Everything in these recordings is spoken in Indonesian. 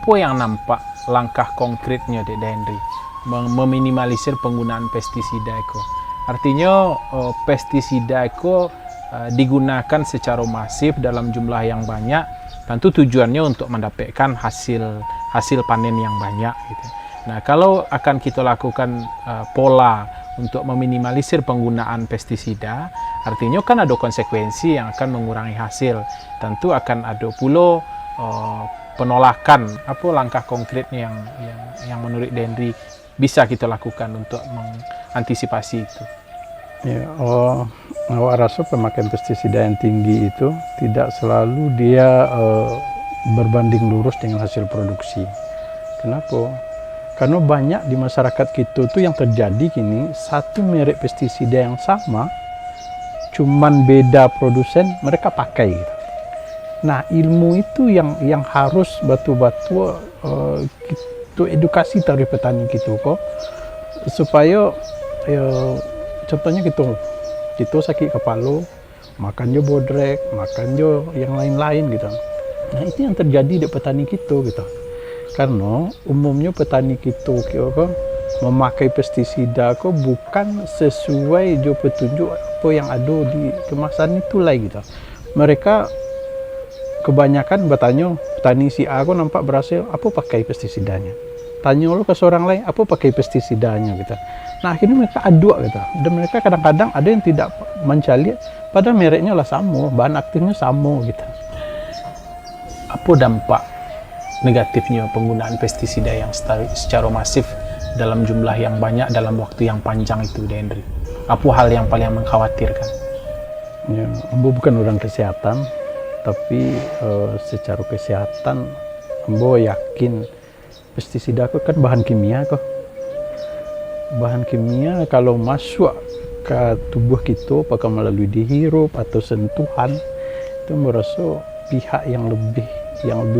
apa yang nampak langkah konkretnya Dek Henry meminimalisir penggunaan pestisida itu? Artinya pestisida itu digunakan secara masif dalam jumlah yang banyak, tentu tujuannya untuk mendapatkan hasil panen yang banyak gitu. Nah, kalau akan kita lakukan pola untuk meminimalisir penggunaan pestisida, artinya kan ada konsekuensi yang akan mengurangi hasil. Tentu akan ada pula penolakan. Apa langkah konkretnya yang menurut Henry bisa kita lakukan untuk mengantisipasi itu? Ya, awak rasa pemakaian pestisida yang tinggi itu tidak selalu dia berbanding lurus dengan hasil produksi. Kenapa? Karena banyak di masyarakat kita tuh yang terjadi kini, satu merek pestisida yang sama, cuman beda produsen, mereka pakai gitu. Nah, ilmu itu yang harus batu-batu itu edukasi dari petani gitu kok, supaya contohnya kita sakit kepala, makan jo bodrek, makan jo yang lain-lain gitu. Nah, itu yang terjadi di petani kita gitu. Karena umumnya petani kita memakai pestisida kok bukan sesuai jo petunjuk apa yang ada di kemasan itu lah gitu. Mereka kebanyakan bertanya, petani si A kok nampak berhasil, apa pakai pestisidanya? Tanya lo ke seorang lain, apa pakai pestisidanya gitu. Nah, akhirnya mereka adu gitu. Dan mereka kadang-kadang ada yang tidak mencari, padahal mereknya lah sama, bahan aktifnya sama gitu. Apa dampak negatifnya penggunaan pestisida yang secara masif dalam jumlah yang banyak dalam waktu yang panjang itu, Henry? Apa hal yang paling mengkhawatirkan? Ya, Ambo bukan orang kesehatan, tapi secara kesehatan Ambo yakin pestisida itu kan bahan kimia kok. Bahan kimia kalau masuk ke tubuh kita apakah melalui dihirup atau sentuhan, itu merasa pihak yang lebih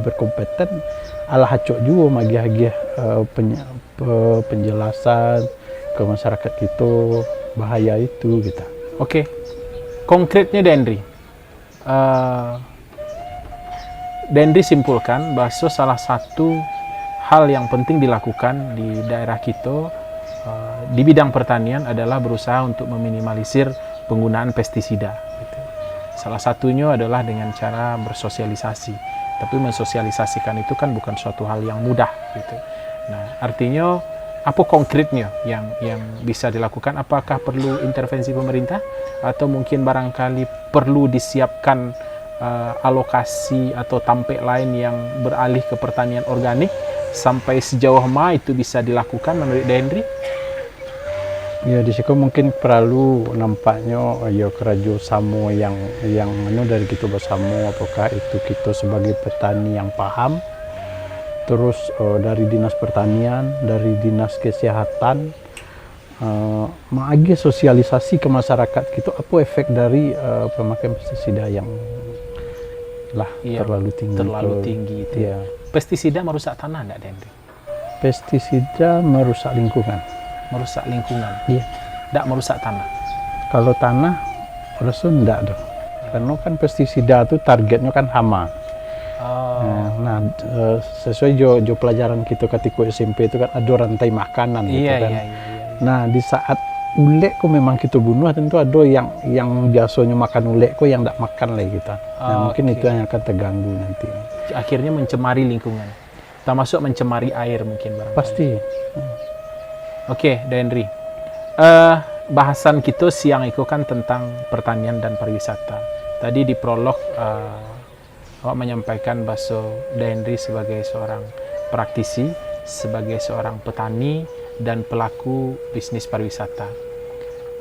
berkompeten alah hacok juga magi-hagi penjelasan ke masyarakat kita bahaya itu gitu. Oke. Konkretnya Henry, Henry simpulkan bahwa salah satu hal yang penting dilakukan di daerah kita di bidang pertanian adalah berusaha untuk meminimalisir penggunaan pestisida. Gitu. Salah satunya adalah dengan cara bersosialisasi. Tapi mensosialisasikan itu kan bukan suatu hal yang mudah. Gitu. Nah, artinya apa konkretnya yang bisa dilakukan? Apakah perlu intervensi pemerintah atau mungkin barangkali perlu disiapkan alokasi atau tampek lain yang beralih ke pertanian organik? Sampai sejauh mana itu bisa dilakukan menurut Henry? Ya, di situ mungkin perlu nampaknya ya kerja sama yang dari kita bersama, apakah itu kita sebagai petani yang paham, terus dari dinas pertanian, dari dinas kesehatan, mengaji sosialisasi ke masyarakat kita apa efek dari pemakaian pestisida yang terlalu tinggi itu. Ya. Pestisida merusak tanah enggak, Henry? Pestisida merusak lingkungan. Merusak lingkungan? Iya. Enggak merusak tanah? Kalau tanah, rasa enggak dong. Karena kan pestisida itu targetnya kan hama. Nah, sesuai jo pelajaran kita ketika SMP itu kan ada rantai makanan gitu kan. Iya. Nah, di saat ulek kok memang kita bunuh, tentu ada yang biasanya makan ulek kok yang enggak makan lagi gitu. Nah, mungkin itu yang akan terganggu nanti. Akhirnya mencemari lingkungan, termasuk mencemari air mungkin barangkali. Pasti. Oke, Henry. Bahasan kita siang itu kan tentang pertanian dan pariwisata. Tadi di prolog awak menyampaikan bahwa Henry sebagai seorang praktisi, sebagai seorang petani dan pelaku bisnis pariwisata.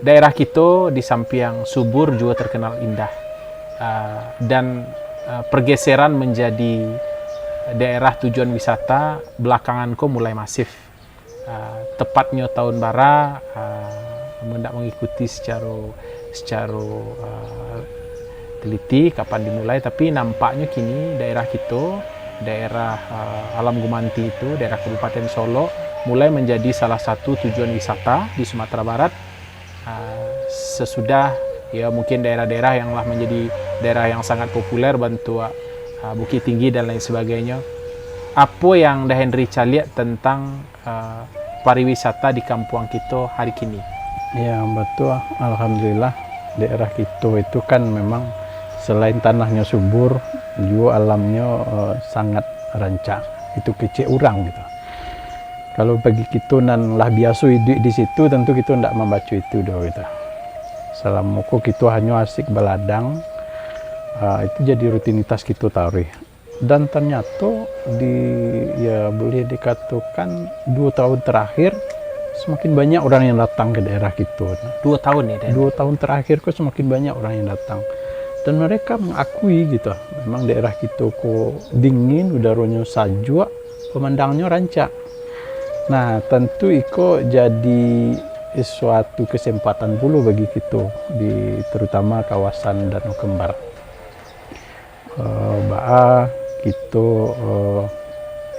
Daerah kita di samping yang subur juga terkenal indah dan pergeseran menjadi daerah tujuan wisata belakangan kok mulai masif. Tepatnya tahun bara hendak mengikuti secara teliti kapan dimulai, tapi nampaknya kini daerah kita, daerah Alam Gumanti itu, daerah Kabupaten Solo mulai menjadi salah satu tujuan wisata di Sumatera Barat sesudah ya mungkin daerah-daerah yang menjadi daerah yang sangat populer, Bukit Tinggi dan lain sebagainya. apa yang Dah Henry lihat tentang pariwisata di kampung kita hari kini? Ya betul, alhamdulillah daerah kita itu kan memang selain tanahnya subur, juga alamnya sangat rancak. Itu kecil orang gitu. Kalau bagi kita nan lah biasa hidup di situ, tentu kita tidak membaca itu dah gitu. Selama kita hanya asik beladang, itu jadi rutinitas kita tarik. Dan ternyata ya boleh dikatakan 2 tahun terakhir semakin banyak orang yang datang ke daerah kita. 2 tahun ya, 2 tahun terakhir kok semakin banyak orang yang datang. Dan mereka mengakui gitu, memang daerah kita kok dingin, udaranya sejuk, pemandangnya rancak. Nah, tentu itu jadi suatu kesempatan pula bagi kita di terutama kawasan Danau Kembar. Kita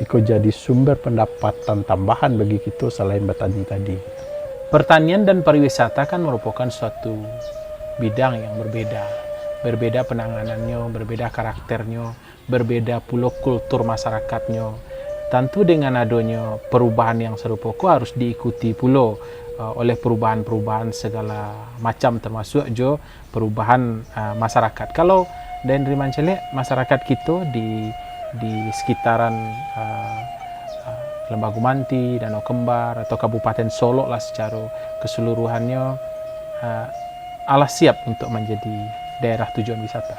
itu jadi sumber pendapatan tambahan bagi kita selain bertani tadi. Pertanian dan pariwisata kan merupakan suatu bidang yang berbeda. Berbeda penanganannya, berbeda karakternya, berbeda pula kultur masyarakatnya. Tentu dengan adanya perubahan yang serupa harus diikuti pula oleh perubahan-perubahan segala macam, termasuk juga perubahan masyarakat. Kalau dan Rimancele, masyarakat kita di sekitaran Lembah Gumanti, Danau Kembar atau Kabupaten Solok lah secara keseluruhannya alah siap untuk menjadi daerah tujuan wisata.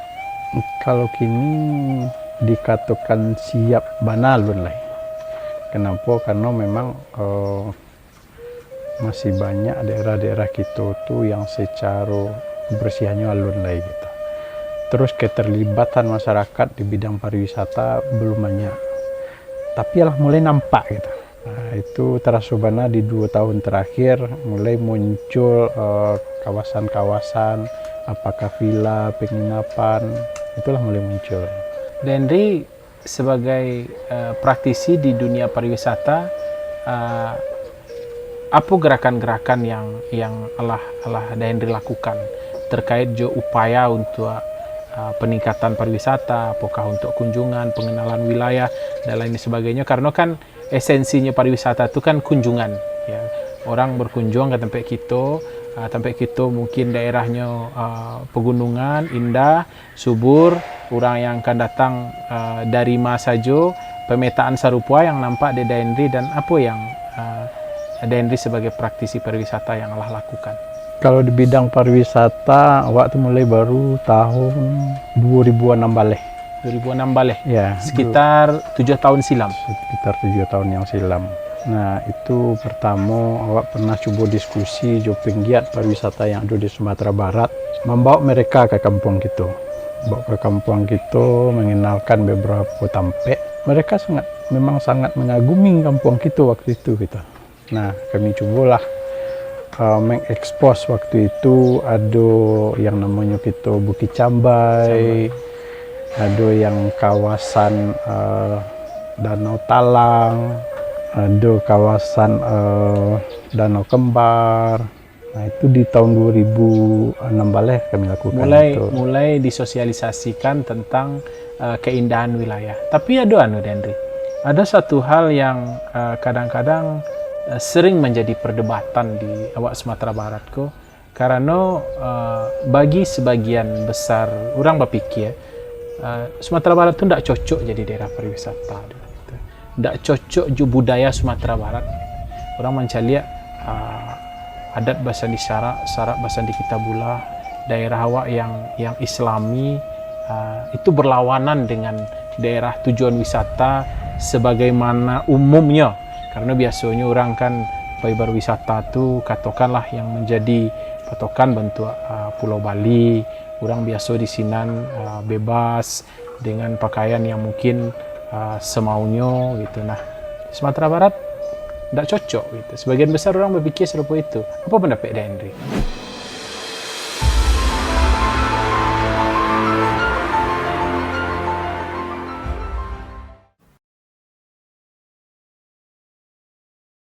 Kalau kini dikatakan siap banal lah. Kenapa? Karena memang masih banyak daerah-daerah kita tuh yang secara kebersihannya alun lagi gitu. Terus keterlibatan masyarakat di bidang pariwisata belum banyak. Tapi lah mulai nampak gitu. Nah, itu terasa di 2 tahun terakhir mulai muncul kawasan-kawasan, apakah villa, penginapan, itulah mulai muncul. Henry sebagai praktisi di dunia pariwisata, apa gerakan-gerakan yang Allah Henry lakukan terkait jo upaya untuk peningkatan pariwisata, apakah untuk kunjungan, pengenalan wilayah dan lain sebagainya, karena kan esensinya pariwisata itu kan kunjungan ya. Orang berkunjung ke tempat kita mungkin daerahnya pegunungan indah, subur, orang yang akan datang dari masa saja, pemetaan sarupa yang nampak di Henry, dan apa yang Henry sebagai praktisi pariwisata yang Allah lakukan. Kalau di bidang pariwisata, waktu mulai baru tahun 2006 balik. 2006 balik? Ya. Sekitar 7 tahun silam? Sekitar 7 tahun yang silam. Nah, itu pertama awak pernah coba diskusi jo penggiat pariwisata yang ada di Sumatera Barat, membawa mereka ke kampung kita. Bawa ke kampung kita, mengenalkan beberapa tampek. Mereka memang sangat mengagumi kampung kita waktu itu gitu. Nah, kami cobalah mengekspos waktu itu, ada yang namanya kita Bukit Cambai, ada yang kawasan Danau Talang, ada kawasan Danau Kembar. Nah, itu di tahun 2016 kami lakukan mulai disosialisasikan tentang keindahan wilayah. Tapi ada Henry, ada satu hal yang kadang-kadang sering menjadi perdebatan di awak Sumatera Barat ko, karena bagi sebagian besar orang berpikir Sumatera Barat itu tidak cocok jadi daerah pariwisata, tidak cocok ju budaya Sumatera Barat. Orang mencari adat bahasa di syarak bahasa di Kitabullah, daerah awak yang Islami itu berlawanan dengan daerah tujuan wisata sebagaimana umumnya. Karena biasanya orang kan berwisata itu katakanlah yang menjadi patokan bentuk Pulau Bali, orang biasa di sinan bebas dengan pakaian yang mungkin semaunya gitu. Nah, Sumatera Barat tidak cocok gitu. Sebagian besar orang berpikir serupa itu. Apa pendapat Henry?